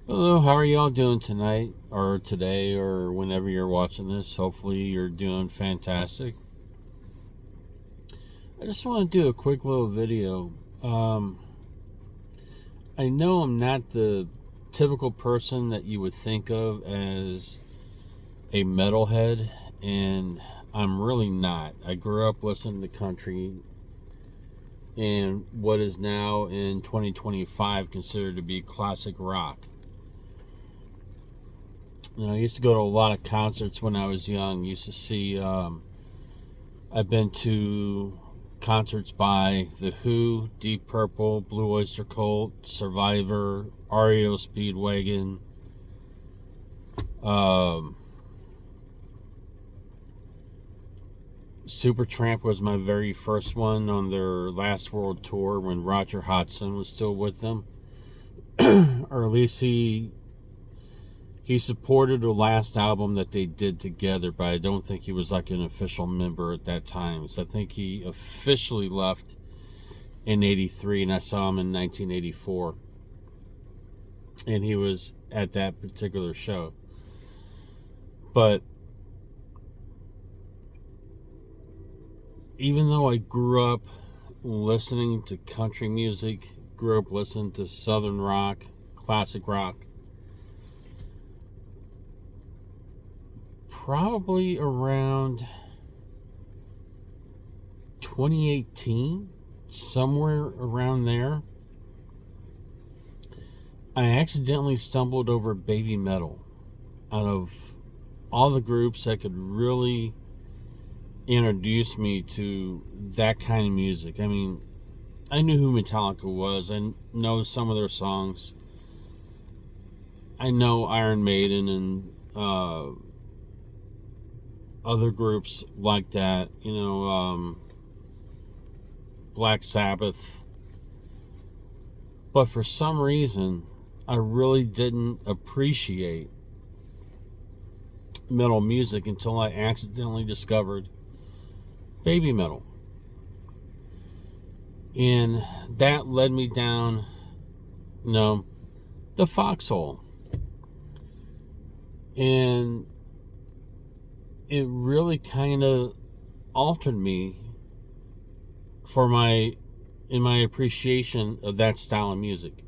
Hello, how are y'all doing tonight or today or whenever you're watching this? Hopefully you're doing fantastic. I just want to do a quick little video. I know I'm not the typical person that you would think of as a metalhead, and I'm really not. I grew up listening to country and what is now in 2025 considered to be classic rock. I used to go to a lot of concerts when I was young. Used to see, I've been to concerts by The Who, Deep Purple, Blue Oyster Cult, Survivor, REO Speedwagon. Supertramp was my very first one on their last world tour when Roger Hodgson was still with them. Or at least he supported the last album that they did together, but I don't think he was like an official member at that time. So I think he officially left in 83, and I saw him in 1984. And he was at that particular show. But even though I grew up listening to country music, grew up listening to southern rock, classic rock, probably around 2018, somewhere around there, I accidentally stumbled over BABYMETAL. Out of all the groups that could really introduce me to that kind of music. I mean, I knew who Metallica was. I know some of their songs. I know Iron Maiden and other groups like that, Black Sabbath. But for some reason, I really didn't appreciate metal music until I accidentally discovered BABYMETAL. And that led me down, the foxhole. And it really kind of altered me in my appreciation of that style of music.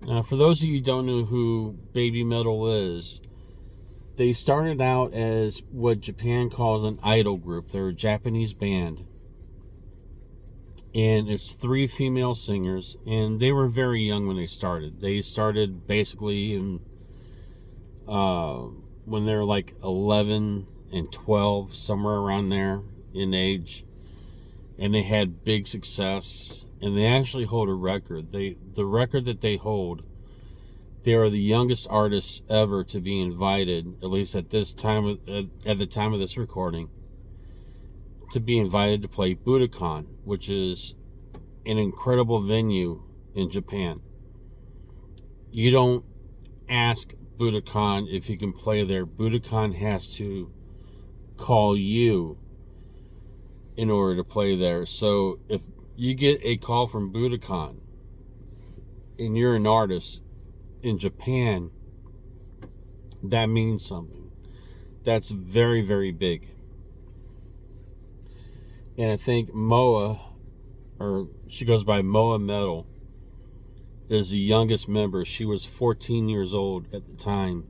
Now, for those of you who don't know who BABYMETAL is, they started out as what Japan calls an idol group. They're a Japanese band, and it's 3 female singers, and they were very young when they started. They started basically in when they're like 11 and 12, somewhere around there in age, and they had big success, and they actually hold a record. The record that they hold, they are the youngest artists ever to be invited, at least at this time, at the time of this recording, to be invited to play Budokan, which is an incredible venue in Japan. You don't ask Budokan if you can play there. Budokan has to call you in order to play there. So if you get a call from Budokan and you're an artist in Japan, that means something. That's very, very big. And I think Moa, or she goes by Moa Metal, is the youngest member. She was 14 years old at the time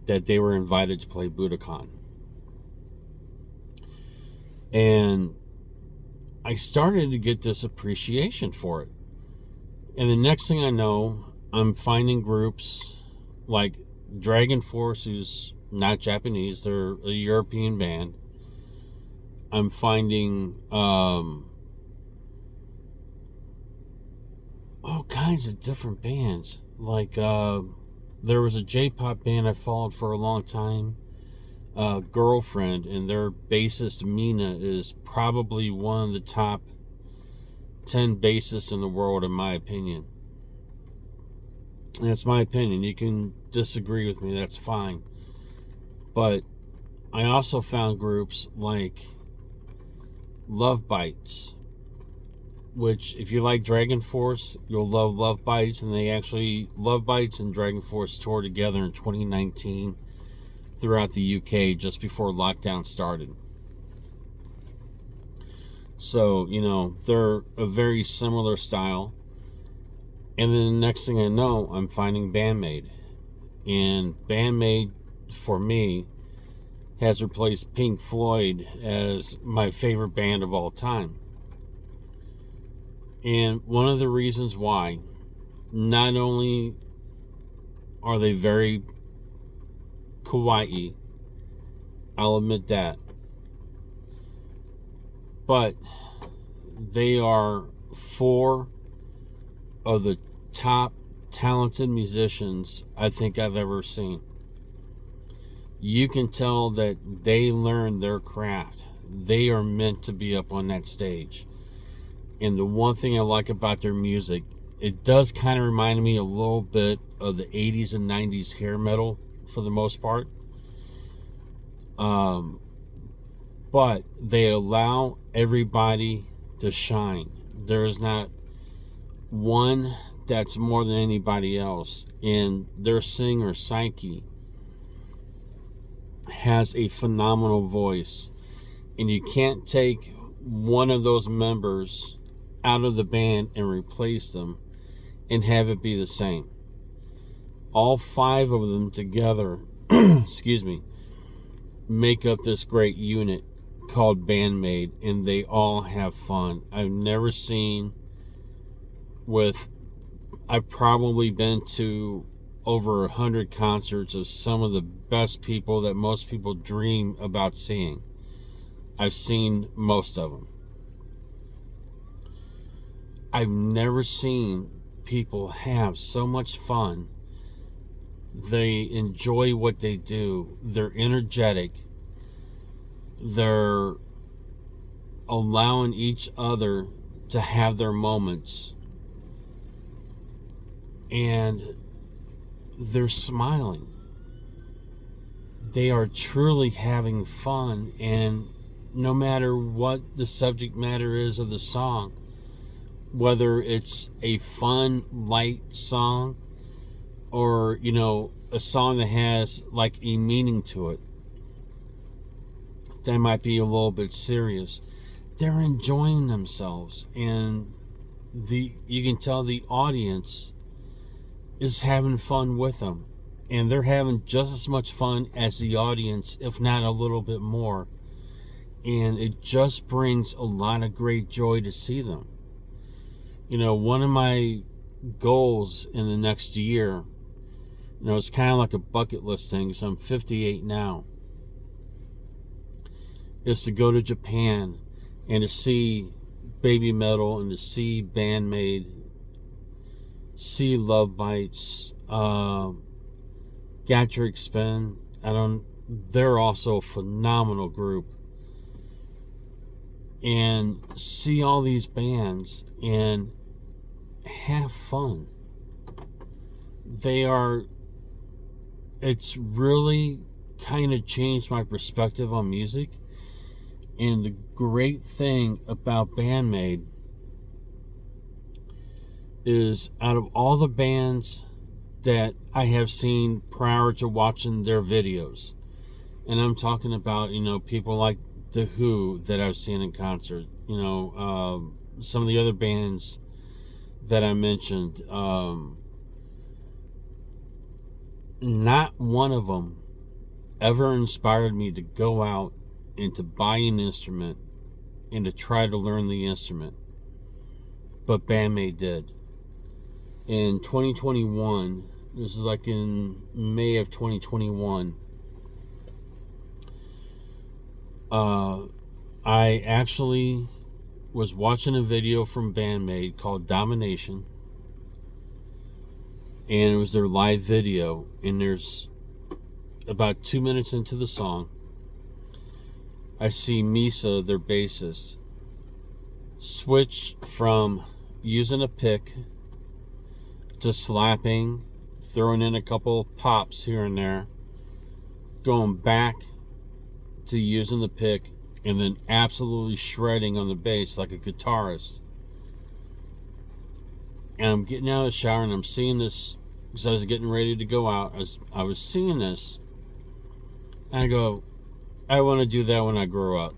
that they were invited to play Budokan. And I started to get this appreciation for it. And the next thing I know, I'm finding groups like Dragon Force, who's not Japanese, they're a European band. I'm finding all kinds of different bands. Like there was a J-pop band I followed for a long time, Girlfriend, and their bassist Mina is probably one of the top 10 bassists in the world, in my opinion. And it's my opinion. You can disagree with me, that's fine. But I also found groups like Love Bites, which if you like Dragon Force, you'll love Love Bites. And they actually, Love Bites and Dragon Force toured together in 2019 throughout the UK just before lockdown started. So, you know, they're a very similar style. And then the next thing I know, I'm finding BAND-MAID. And BAND-MAID, for me, has replaced Pink Floyd as my favorite band of all time. And one of the reasons why, not only are they very kawaii, I'll admit that, but they are four of the top talented musicians I think I've ever seen. You can tell that they learned their craft. They are meant to be up on that stage. And the one thing I like about their music, it does kind of remind me a little bit of the 80s and 90s hair metal for the most part. But they allow everybody to shine. There is not one that's more than anybody else. And their singer, Psyche, has a phenomenal voice. And you can't take one of those members out of the band and replace them and have it be the same. All five of them together, excuse me, make up this great unit called BAND-MAID, and they all have fun. I've probably been to over 100 concerts of some of the best people that most people dream about seeing. I've seen most of them. I've never seen people have so much fun. They enjoy what they do. They're energetic. They're allowing each other to have their moments. And they're smiling. They are truly having fun. And no matter what the subject matter is of the song, whether it's a fun, light song or, you know, a song that has like a meaning to it that might be a little bit serious, they're enjoying themselves. And you can tell the audience is having fun with them. And they're having just as much fun as the audience, if not a little bit more. And it just brings a lot of great joy to see them. You know, one of my goals in the next year, you know, it's kind of like a bucket list thing, because I'm 58 now, is to go to Japan and to see BABYMETAL and to see BAND-MAID, see Love Bites, Gatrick Spin. They're also a phenomenal group. And see all these bands and have fun. It's really kind of changed my perspective on music. And the great thing about BAND-MAID is, out of all the bands that I have seen prior to watching their videos, and I'm talking about, you know, people like The Who that I've seen in concert, you know, some of the other bands that I mentioned, not one of them ever inspired me to go out and to buy an instrument and to try to learn the instrument, but BAND-MAID did. In 2021, this is like in May of 2021, I actually was watching a video from BAND-MAID called Domination, and it was their live video, and there's about 2 minutes into the song, I see Misa, their bassist, switch from using a pick to slapping, throwing in a couple pops here and there, going back to using the pick, and then absolutely shredding on the bass like a guitarist. And I'm getting out of the shower and I'm seeing this, because I was getting ready to go out. I was seeing this, and I go, I want to do that when I grow up.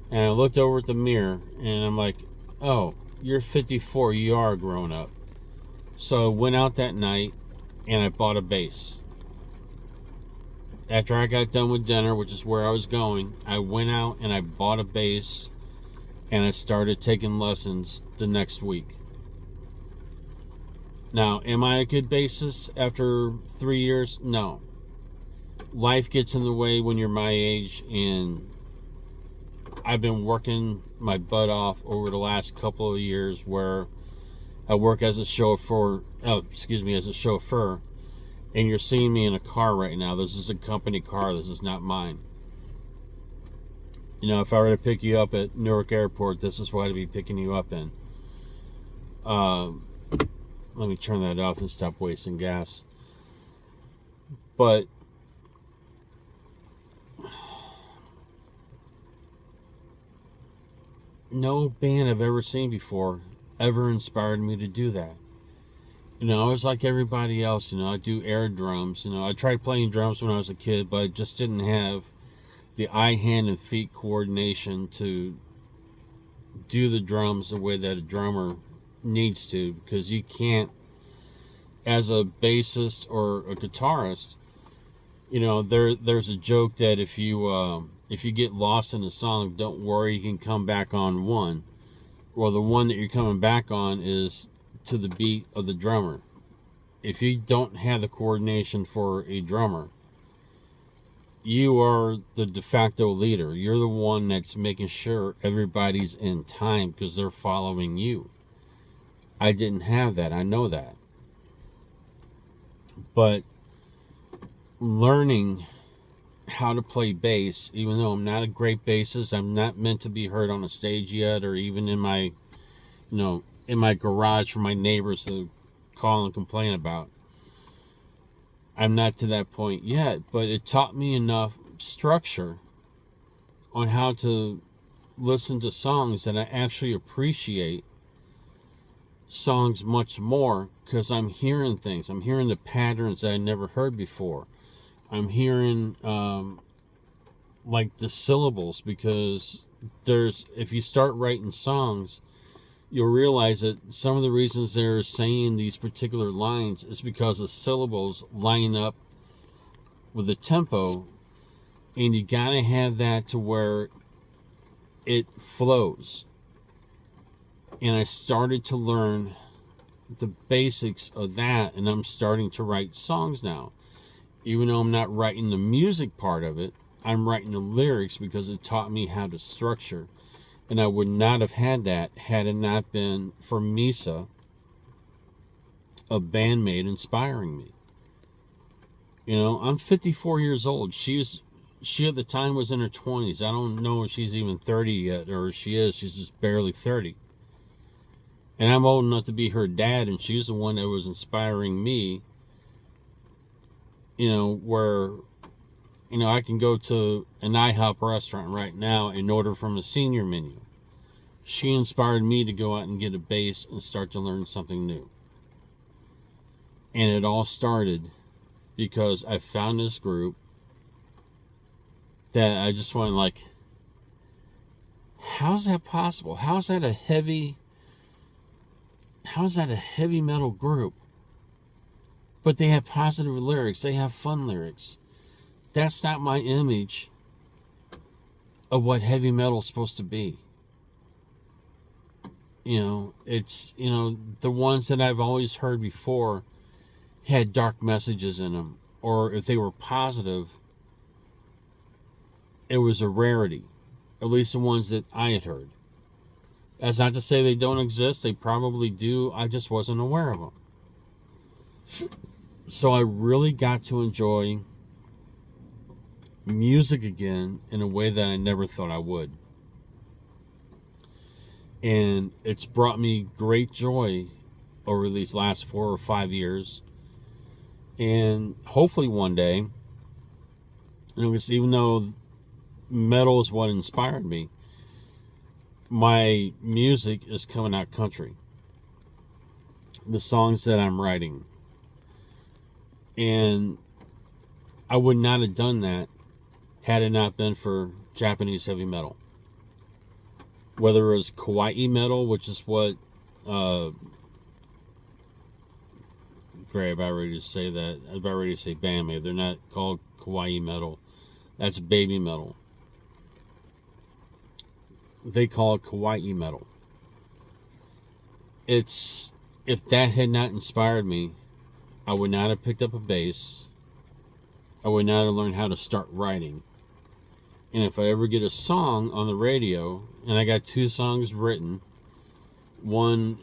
And I looked over at the mirror and I'm like, oh, you're 54, you are grown up. So I went out that night and I bought a bass. After I got done with dinner, which is where I was going, I went out and I bought a bass and I started taking lessons the next week. Now, am I a good bassist after 3 years? No. Life gets in the way when you're my age, and I've been working my butt off over the last couple of years where I work as a chauffeur, as a chauffeur, and you're seeing me in a car right now. This is a company car. This is not mine. You know, if I were to pick you up at Newark Airport, this is what I'd be picking you up in. Let me turn that off and stop wasting gas. But no band I've ever seen before ever inspired me to do that. You know, I was like everybody else. You know, I do air drums. You know, I tried playing drums when I was a kid, but I just didn't have the eye, hand, and feet coordination to do the drums the way that a drummer needs to, because you can't, as a bassist or a guitarist, you know, there's a joke that if you get lost in a song, don't worry, you can come back on one. Well, the one that you're coming back on is to the beat of the drummer. If you don't have the coordination for a drummer, you are the de facto leader. You're the one that's making sure everybody's in time because they're following you. I didn't have that. I know that. But learning how to play bass, even though I'm not a great bassist, I'm not meant to be heard on a stage yet, or even in my, in my garage for my neighbors to call and complain about. I'm not to that point yet, but it taught me enough structure on how to listen to songs that I actually appreciate songs much more, because I'm hearing things. I'm hearing the patterns that I never heard before. I'm hearing like the syllables, because if you start writing songs, you'll realize that some of the reasons they're saying these particular lines is because the syllables line up with the tempo, and you gotta have that to where it flows. And I started to learn the basics of that, and I'm starting to write songs now. Even though I'm not writing the music part of it, I'm writing the lyrics because it taught me how to structure. And I would not have had that had it not been for Misa of BAND-MAID inspiring me. You know, I'm 54 years old. She at the time was in her 20s. I don't know if she's even 30 yet, or if she is. She's just barely 30. And I'm old enough to be her dad, and she's the one that was inspiring me, where, I can go to an IHOP restaurant right now and order from the senior menu. She inspired me to go out and get a bass and start to learn something new. And it all started because I found this group that I just went like, how's that possible? How's that a heavy metal group? But they have positive lyrics. They have fun lyrics. That's not my image of what heavy metal is supposed to be. It's, the ones that I've always heard before had dark messages in them. Or if they were positive, it was a rarity. At least the ones that I had heard. That's not to say they don't exist. They probably do. I just wasn't aware of them. So I really got to enjoy music again in a way that I never thought I would. And it's brought me great joy over these last 4 or 5 years. And hopefully one day, because even though metal is what inspired me, my music is coming out country. the songs that I'm writing. And I would not have done that had it not been for Japanese heavy metal. Whether it was kawaii metal, which is what great, I'm about ready to say that. I'm about ready to say BAND-MAID. They're not called kawaii metal. That's baby metal. They call it kawaii metal. If that had not inspired me, I would not have picked up a bass. I would not have learned how to start writing. And if I ever get a song on the radio, and I got 2 songs written, one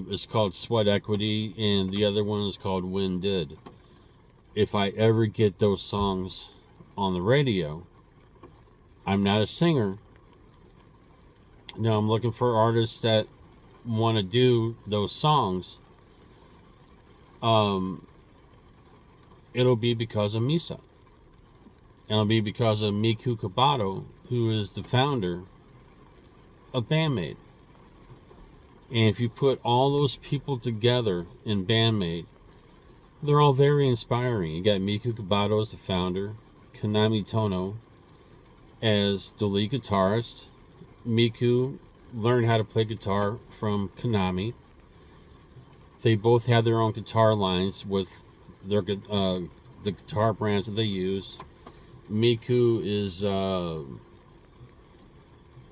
is called Sweat Equity, and the other one is called Wind Did. If I ever get those songs on the radio, I'm not a singer. No, I'm looking for artists that want to do those songs. It'll be because of Misa. And it'll be because of Miku Kabato, who is the founder of BAND-MAID. And if you put all those people together in BAND-MAID, they're all very inspiring. You got Miku Kabato as the founder, Kanami Tono as the lead guitarist. Miku learned how to play guitar from Kanami. They both have their own guitar lines with their the guitar brands that they use. Miku is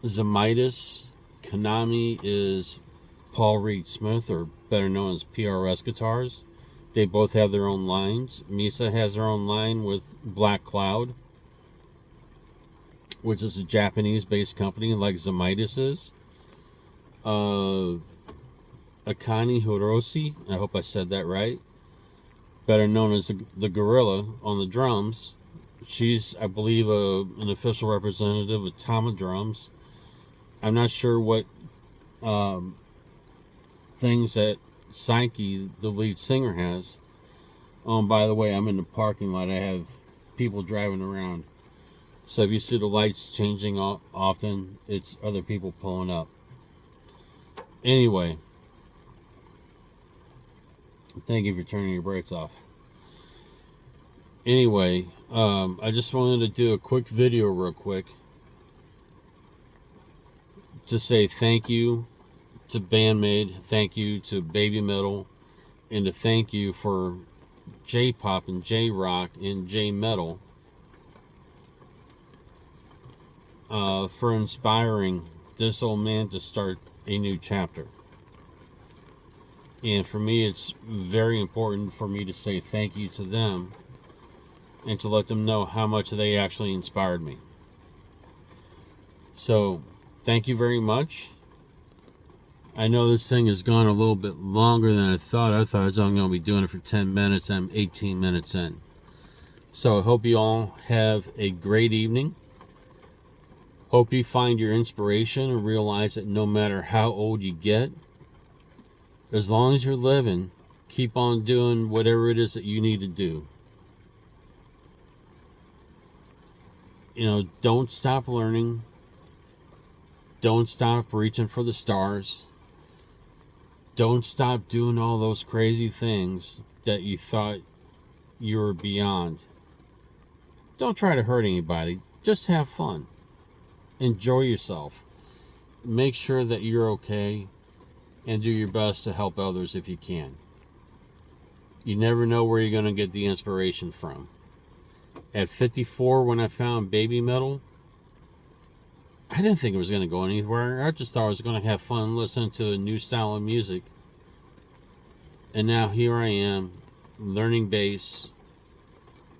Zamitis. Kanami is Paul Reed Smith, or better known as PRS guitars. They both have their own lines. Misa has her own line with Black Cloud, which is a Japanese-based company like Zamitis is. Akane Hiroshi, I hope I said that right, better known as the Gorilla on the drums. She's, I believe, an official representative of Tama Drums. I'm not sure what things that Psyche, the lead singer, has. By the way, I'm in the parking lot. I have people driving around. So if you see the lights changing often, it's other people pulling up. Anyway, thank you for turning your brakes off. Anyway, I just wanted to do a quick video real quick to say thank you to BAND-MAID, thank you to BABYMETAL, and to thank you for J-pop and J-rock and J-metal for inspiring this old man to start a new chapter. And for me, it's very important for me to say thank you to them and to let them know how much they actually inspired me. So, thank you very much. I know this thing has gone a little bit longer than I thought. I thought I was only going to be doing it for 10 minutes. I'm 18 minutes in. So I hope you all have a great evening. Hope you find your inspiration and realize that no matter how old you get, as long as you're living, keep on doing whatever it is that you need to do. You know, don't stop learning. Don't stop reaching for the stars. Don't stop doing all those crazy things that you thought you were beyond. Don't try to hurt anybody. Just have fun. Enjoy yourself. Make sure that you're okay and do your best to help others if you can. You never know where you're going to get the inspiration from. At 54, when I found BABYMETAL, I didn't think it was going to go anywhere. I just thought I was going to have fun listening to a new style of music. And now here I am, learning bass,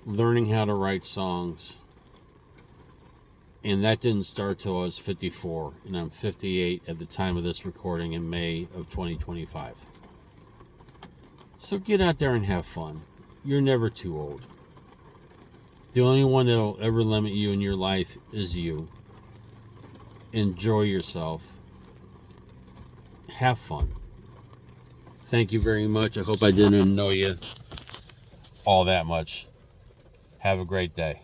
learning how to write songs. And that didn't start till I was 54, and I'm 58 at the time of this recording in May of 2025. So get out there and have fun. You're never too old. The only one that'll ever limit you in your life is you. Enjoy yourself. Have fun. Thank you very much. I hope I didn't annoy you all that much. Have a great day.